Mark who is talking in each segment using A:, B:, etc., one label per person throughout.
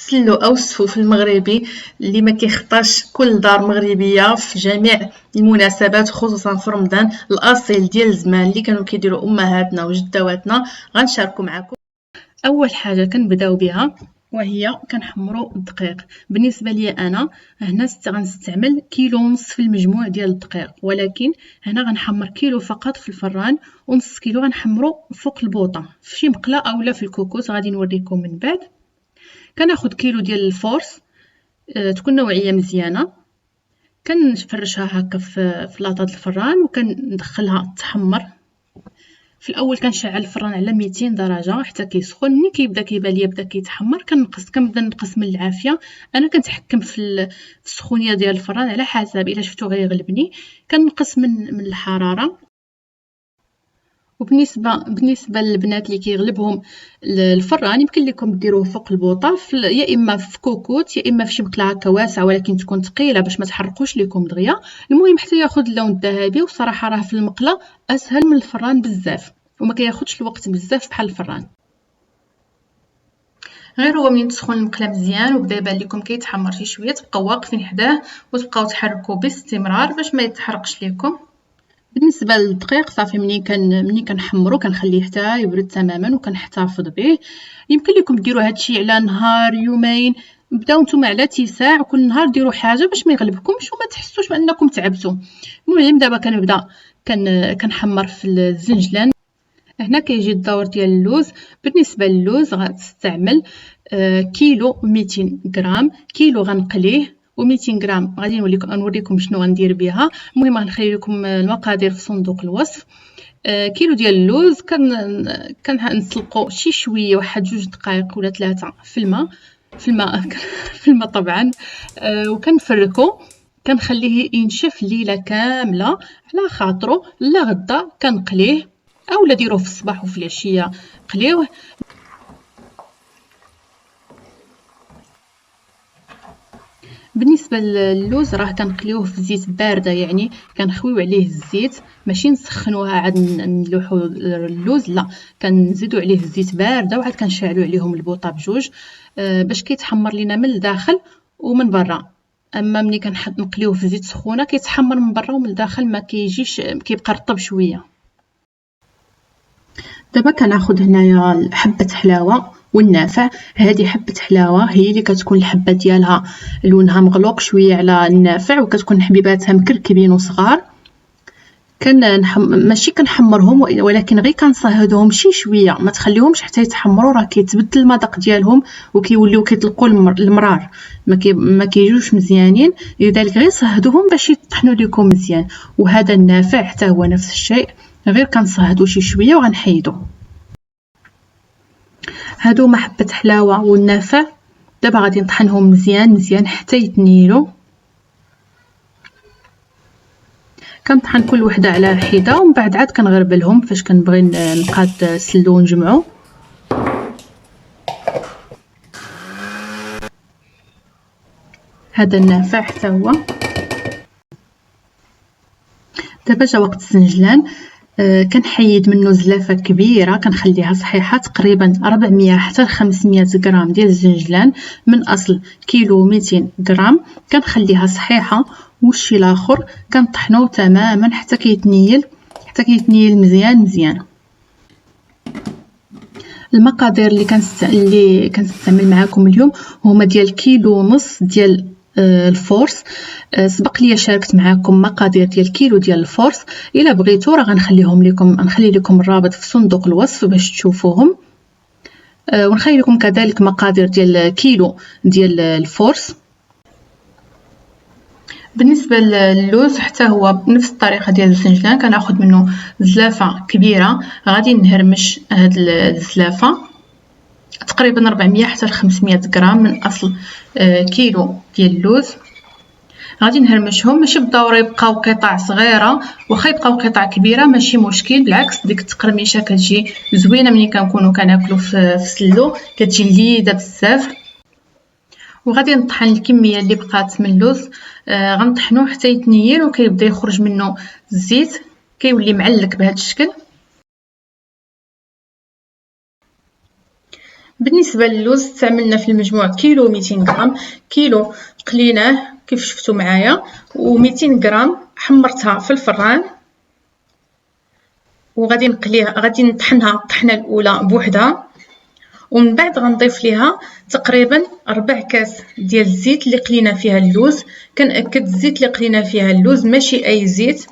A: السلو أو السفوف المغربي اللي ما كيخطاش كل دار مغربية في جميع المناسبات، خصوصا في رمضان، الأصيل ديال الزمان اللي كانوا كيديروا أمهاتنا وجداواتنا. غنشاركو معكم. أول حاجة كنبداو بها وهي كنحمروا الدقيق. بالنسبة لي أنا هنا غنستعمل كيلو ونص في المجموع ديال الدقيق، ولكن هنا غنحمر كيلو فقط في الفران، ونص كيلو غنحمرو فوق البوطة في شي مقلة أولا في الكوكوس، غادي نوريكم من بعد. كناخد كيلو ديال الفورس، تكون نوعية مزيانة، كنفرشها هكا في لاطة الفران وكندخلها تحمر. في الاول كنشعل الفران على 200 درجه حتى كيسخن. ملي كيبدا كيبان ليا بدا كيتحمر كنبدا نقص من العافيه. انا كنتحكم في السخونيه ديال الفران على حسب، الا شفتو غيغلبني كنقص من الحراره. وبالنسبه للبنات اللي كيغلبهم الفران، يمكن لكم ديروه فوق البوطه يا اما في كوكوت يا اما في شي مقله هكا واسعه ولكن تكون ثقيله باش ما تحرقوش لكم دغيا. المهم حتى ياخذ اللون الذهبي، وصراحه راه في المقله اسهل من الفران بزاف وما كياخذش الوقت بزاف بحال الفران. غير هو منين تسخن المقله مزيان وبدا يبان لكم كيتحمر شي شويه، تبقاو واقفين حداه وتبقاو تحركوا باستمرار باش ما يتحرقش لكم. بالنسبه للدقيق صافي، ملي كنحمرو كنخليه حتى يبرد تماما وكنحتفظ به. يمكن لكم ديروا هادشي على نهار يومين، بداو نتوما على اتساع كل نهار ديروا حاجه باش ما يغلبكمش وما تحسوش بانكم تعبتوا. المهم دابا كنبدا كنحمر في الزنجلان. هنا كيجي الدور ديال اللوز. بالنسبه للوز غتستعمل كيلو 200 غرام. كيلو غنقليه و200 غرام غادي نوريكم شنو غندير بها. المهم غنخلي لكم المقادير في صندوق الوصف. كيلو ديال اللوز كنسلقو شي شويه، واحد 2 دقائق ولا 3 في الماء في الماء طبعا. وكنفركو، كنخليه ينشف ليله كامله على خاطرو. لا غدا كنقليه اولا ديروه في الصباح وفي العشيه قليوه. بالنسبه للوز راه كنقليوه في زيت بارده، يعني كنخويو عليه الزيت، ماشي نسخنوها عاد نلوحو اللوز، لا كنزيدو عليه الزيت بارده وعاد كنشعلو عليهم البوطه بجوج باش كيتحمر لينا من الداخل ومن برا. اما ملي نقليوه في زيت سخونه كيتحمر من برا ومن الداخل ما كيجيش، كيبقى رطب شويه. دابا كناخذ هنايا حبه حلاوه والنافع. هذه حبه حلاوه هي اللي كتكون الحبه ديالها لونها مغلوق شويه على النافع، وكتكون حبيباتها مكركبين وصغار. ماشي كنحمرهم ولكن غير كنصهدهم شي شويه، ما تخليهمش حتى يتحمروا، راه كيتبدل المذاق ديالهم وكيوليو كيطلقوا المرار، ما كيجوش مزيانين. لذلك غير صهدوهم باش يطحنوا لكم مزيان. وهذا النافع حتى هو نفس الشيء، غير كنصهدو شي شويه وغنحيدو. هادو ما حبه حلاوه والنافع. دابا غادي نطحنهم مزيان حتى يتنيلوا. كنطحن كل وحده على حده ومن بعد عاد كنغربلهم فاش كنبغي نقاد السلو ونجمعو. هذا النافع حتى هو. دابا جا وقت الزنجلان. كنحيد منه زلافه كبيره، كنخليها صحيحه تقريبا 400 حتى 500 غرام ديال الزنجلان من اصل كيلو 200 غرام. كنخليها صحيحه، والشي الاخر كنطحنوه تماما حتى كيتنيل مزيان. المقادير اللي كنستعمل معكم اليوم هما ديال كيلو ونص ديال الفورس. سبق لي شاركت معكم مقادير ديال كيلو ديال الفورس، الا بغيتو راه غنخلي لكم الرابط في صندوق الوصف باش تشوفوهم. ونخلي لكم كذلك مقادير ديال كيلو ديال الفورس. بالنسبه للوز حتى هو بنفس الطريقه ديال الزنجلان، كناخذ منه زلافه كبيره، غادي نهرمش هاد الزلافه تقريبا 400 حتى 500 غرام من اصل كيلو ديال اللوز. غادي نهرمشهم، ماشي بالضروره يبقاو قطع صغيره، واخا يبقاو قطع كبيره ماشي مشكل، بالعكس ديك التقرميشه كتجي زوينه ملي كنكونوا كناكلوا في السلو، كتجي لذيذه بزاف. وغادي نطحن الكميه اللي بقات من اللوز، غنطحنوه حتى يتنيل وكيبدا يخرج منه الزيت، كيولي معلك بهذا الشكل. بالنسبه للوز استعملنا في المجموع كيلو 200 غرام. كيلو قليناه كيف شفتوا معايا، و200 غرام حمرتها في الفران، وغادي نقليها، غادي نطحنها الطحنه الاولى بوحدها، ومن بعد غنضيف ليها تقريبا 4 كاس ديال الزيت اللي قلينا فيها اللوز. كنأكد الزيت اللي قلينا فيها اللوز ماشي اي زيت.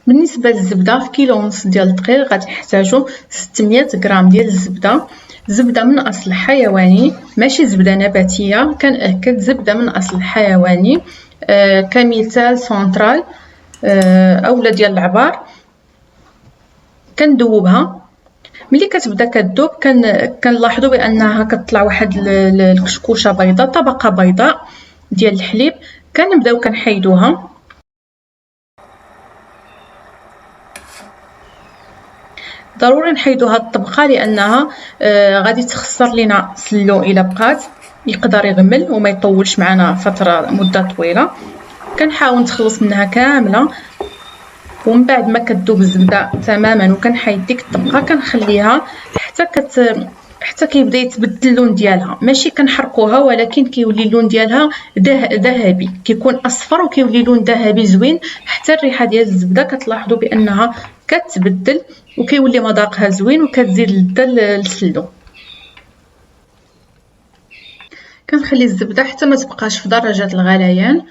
A: بالنسبه للزبده، في كيلو ونص ديال الدقيق غادي نحتاجو 600 غرام ديال الزبده. زبده من اصل حيواني ماشي زبده نباتيه، كنأكد زبده من اصل حيواني، كمثال سونترال اولا ديال العبار. كندوبها، ملي كتبدا كتذوب كنلاحظوا بانها كتطلع واحد الكشكوشه بيضاء، طبقه بيضاء ديال الحليب. كنبداو كنحيدوها. ضروري نحيدو هاد الطبقه لانها غادي تخسر لينا سلو الا بقات، يقدر يغمل وما يطولش معنا فتره مده طويله. كنحاول نتخلص منها كامله، ومن بعد ما كتذوب الزبده تماما وكنحيد ديك الطبقه كنخليها حتى كيبدا يتبدل اللون ديالها. ماشي كنحرقوها، ولكن كيولي اللون ديالها ذهبي، كيكون اصفر وكيولي لون ذهبي زوين. حتى الريحه ديال الزبده كتلاحظوا بانها كتبدل وكيولي مذاقها زوين وكتزيد اللذه للسلو. كنخلي الزبده حتى ما تبقاش في درجه الغليان،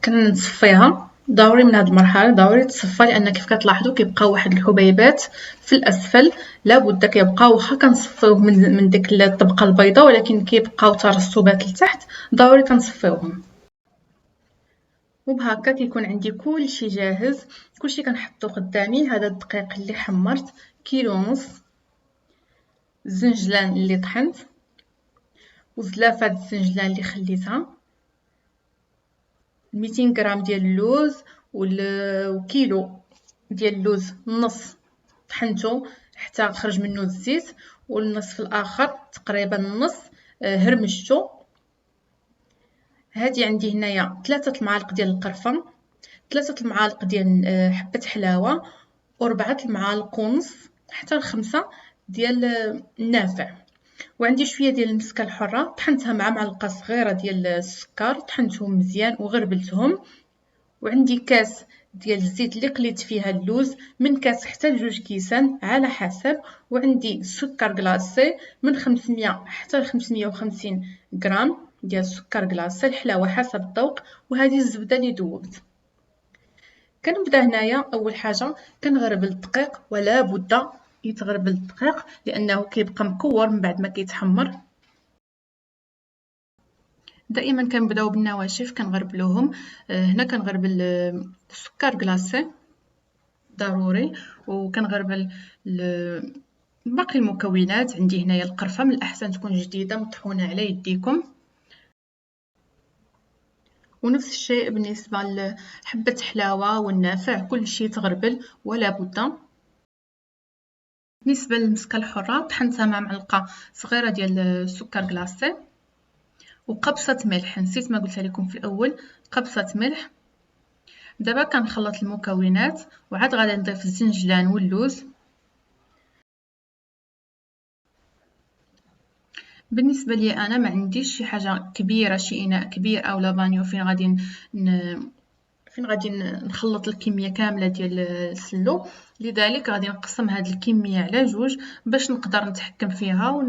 A: كنصفيها. ضروري من هذه المرحله ضروري تصفى، لان كيف كتلاحظوا كيبقاو واحد الحبيبات في الاسفل، لابد كيبقاو، واخا كنصفيوه من ديك الطبقه البيضاء ولكن كيبقاو ترسبات لتحت، ضروري كنصفيوهم. وبهكا كيكون عندي كلشي جاهز، كلشي كنحطو قدامي. هذا الدقيق اللي حمرت، كيلو ونص الزنجلان اللي طحنت، وزلافه الزنجلان اللي خليتها، 200 غرام ديال اللوز، وكيلو ديال اللوز النص طحنته حتى خرج منه الزيت، والنصف الاخر تقريبا النص هرمشته. هادي عندي هنايا 3 المعالق ديال القرفه، 3 المعالق ديال حبه حلاوه، و4 المعالق ونص حتى ل5 ديال النافع. وعندي شويه ديال المسكه الحره طحنتها مع معلقه صغيره ديال السكر، طحنتهم مزيان وغربلتهم. وعندي كاس ديال الزيت اللي قليت فيها اللوز، من كاس حتى ل2 كيسان على حسب. وعندي السكر كلاصي من 500 حتى ل 550 غرام ديال السكر كلاصي، الحلاوه حسب الذوق. وهذه الزبده اللي ذوبت. كنبدا هنايا اول حاجه كنغربل الدقيق، ولا بد يتغربل الدقيق لانه كيبقى مكور من بعد ما كيتحمر. دائما كنبداو بالنواشف كنغربلوهم. هنا كنغربل السكر كلاصي ضروري، وكنغربل باقي المكونات. عندي هنايا القرفه، من الاحسن تكون جديده مطحونه على يديكم. ونفس الشيء بالنسبه لحبه حلاوه والنافع، كل شيء تغربل ولا بد. بالنسبه للمسكه الحره طحنتها مع معلقه صغيره ديال السكر كلاصي وقبصه ملح، نسيت ما قلتها لكم في الاول، قبصه ملح. دابا كنخلط المكونات، وعاد غادي نضيف الزنجلان واللوز. بالنسبه لي انا ما عنديش شي حاجه كبيره، شي اناء كبير او لابانيو فين غادي نخلط الكميه كامله ديال السلو. لذلك غادي نقسم هذه الكميه على جوج باش نقدر نتحكم فيها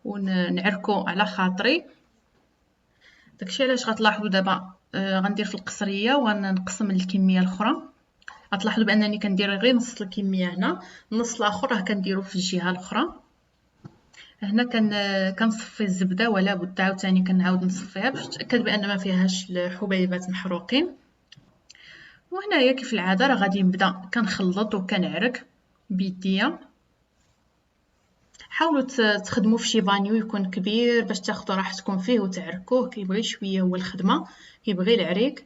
A: ونعركو على خاطري. داكشي علاش غتلاحظوا دابا غندير في القصريه وغنقسم الكميه الاخرى. غتلاحظوا بانني كندير غير نص الكميه هنا، النص الاخر راه كنديرو في الجهه الاخرى. هنا كنصفي الزبده، ولا بد عاوتاني كنعاود نصفيها باش نتاكد بان ما فيهاش الحبيبات محروقين. وهنايا كيف العاده راه غادي نبدا كنخلط وكنعرك بيديا. حاولوا تخدموا في شي بانيو يكون كبير باش تاخذوا راحتكم فيه وتعركوه، كيبغي شويه هو الخدمه، كيبغي العريك.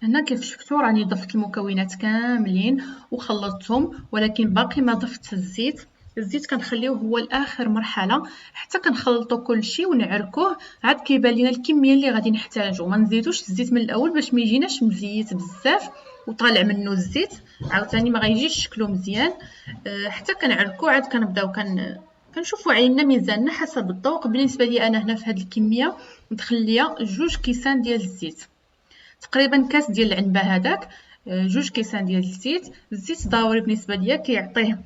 A: هنا كيف شفتوا راني ضفت المكونات كاملين وخلطتهم، ولكن باقي ما ضفت الزيت. الزيت كنخليوه هو لاخر مرحله حتى كنخلطوا كلشي ونعركوه، عاد كيبان لينا الكميه اللي غادي نحتاجو. ما نزيدوش الزيت من الاول باش ما يجيناش مزيت بزاف وطالع منه الزيت، عاوتاني ما غيجيش شكلو مزيان. حتى كنعركو عاد كنبداو كنشوفوا عيننا ميزاننا حسب الذوق. بالنسبه لي انا هنا في هذه الكميه متخليه 2 كيسان ديال الزيت، تقريبا كاس ديال العنبه هذاك. 2 كيسان ديال الزيت ضروري بالنسبه ليا، كيعطيه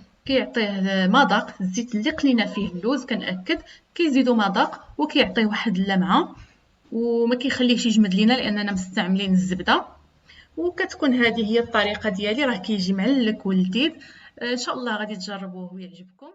A: مذاق. الزيت اللي قلينا فيه اللوز كنأكد كيزيدو مذاق وكيعطيه واحد اللمعه وما كيخليهش يجمد لينا لاننا مستعملين الزبده. وكتكون هذه هي الطريقه ديالي، راه كيجي معلك ولذيذ. ان شاء الله غادي تجربوه ويعجبكم.